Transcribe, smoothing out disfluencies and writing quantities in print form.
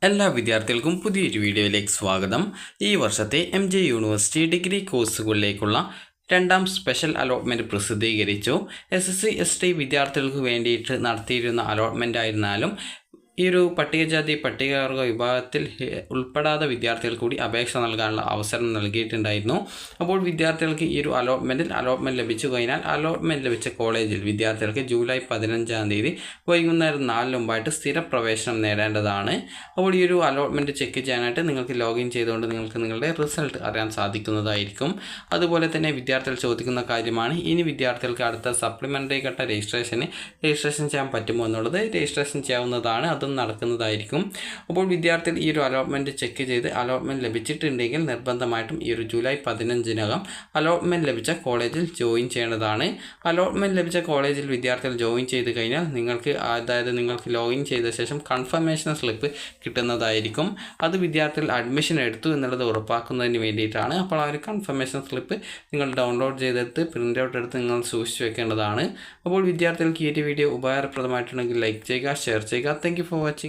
എല്ലാ വിദ്യാർത്ഥികൾക്കും പുതിയൊരു വീഡിയോയിലേക്ക് സ്വാഗതം. ഈ വർഷത്തെ MJ യൂണിവേഴ്സിറ്റി ഡിഗ്രി കോഴ്സുകളിലേക്കുള്ള രണ്ടാം സ്പെഷ്യൽ അലോട്ട്മെൻറ്റ് പ്രസിദ്ധീകരിച്ചു. SSC ST വിദ്യാർത്ഥികൾക്ക് വേണ്ടിയിട്ട് നടത്തിയിരുന്ന അലോട്ട്മെൻ്റ് ആയിരുന്നാലും ഈ ഒരു പട്ടികജാതി പട്ടികവർഗ വിഭാഗത്തിൽ ഉൾപ്പെടാത്ത വിദ്യാർത്ഥികൾ കൂടി അപേക്ഷ നൽകാനുള്ള അവസരം നൽകിയിട്ടുണ്ടായിരുന്നു. അപ്പോൾ വിദ്യാർത്ഥികൾക്ക് ഈ ഒരു അലോട്ട്മെൻറ്റ് ലഭിച്ചു കഴിഞ്ഞാൽ അലോട്ട്മെൻറ്റ് ലഭിച്ച കോളേജിൽ വിദ്യാർത്ഥികൾക്ക് ജൂലൈ 15-ാം തീയതി വൈകുന്നേരം 4 മുമ്പായിട്ട് സ്ഥിര പ്രവേശനം നേടേണ്ടതാണ്. അപ്പോൾ ഈ ഒരു അലോട്ട്മെൻറ്റ് ചെക്ക് ചെയ്യാനായിട്ട് നിങ്ങൾക്ക് ലോഗിൻ ചെയ്തുകൊണ്ട് നിങ്ങൾക്ക് നിങ്ങളുടെ റിസൾട്ട് അറിയാൻ സാധിക്കുന്നതായിരിക്കും. അതുപോലെ തന്നെ വിദ്യാർത്ഥികൾ ചോദിക്കുന്ന കാര്യമാണ്, ഇനി വിദ്യാർത്ഥികൾക്ക് അടുത്ത സപ്ലിമെൻ്ററി ഘട്ട രജിസ്ട്രേഷൻ ചെയ്യാൻ പറ്റുമോ എന്നുള്ളത്. രജിസ്ട്രേഷൻ ചെയ്യാവുന്നതാണ്, അതും നടക്കുന്നതായിരിക്കും. അപ്പോൾ വിദ്യാർത്ഥികൾ ഈ ഒരു അലോട്ട്മെൻറ്റ് ചെക്ക് ചെയ്ത് അലോട്ട്മെൻറ്റ് ലഭിച്ചിട്ടുണ്ടെങ്കിൽ നിർബന്ധമായിട്ടും ഈ ഒരു ജൂലൈ 15-നകം അലോട്ട്മെൻറ്റ് ലഭിച്ച കോളേജിൽ ജോയിൻ ചെയ്യേണ്ടതാണ്. അലോട്ട്മെൻറ്റ് ലഭിച്ച കോളേജിൽ വിദ്യാർത്ഥികൾ ജോയിൻ ചെയ്ത് കഴിഞ്ഞാൽ നിങ്ങൾക്ക് ലോഗിൻ ചെയ്ത ശേഷം കൺഫർമേഷൻ സ്ലിപ്പ് കിട്ടുന്നതായിരിക്കും. അത് വിദ്യാർത്ഥികൾ അഡ്മിഷൻ എടുത്തു എന്നുള്ളത് ഉറപ്പാക്കുന്നതിന് വേണ്ടിയിട്ടാണ്. അപ്പോൾ ആ ഒരു കൺഫർമേഷൻ സ്ലിപ്പ് നിങ്ങൾ ഡൗൺലോഡ് ചെയ്തെടുത്ത് പ്രിൻ്റ് ഔട്ട് എടുത്ത് നിങ്ങൾ സൂക്ഷിച്ച് വെക്കേണ്ടതാണ്. അപ്പോൾ വിദ്യാർത്ഥികൾക്ക് ഈ ഒരു വീഡിയോ ഉപകാരപ്രദമായിട്ടുണ്ടെങ്കിൽ ലൈക്ക് ചെയ്യുക, ഷെയർ ചെയ്യുക. Thank you for watching.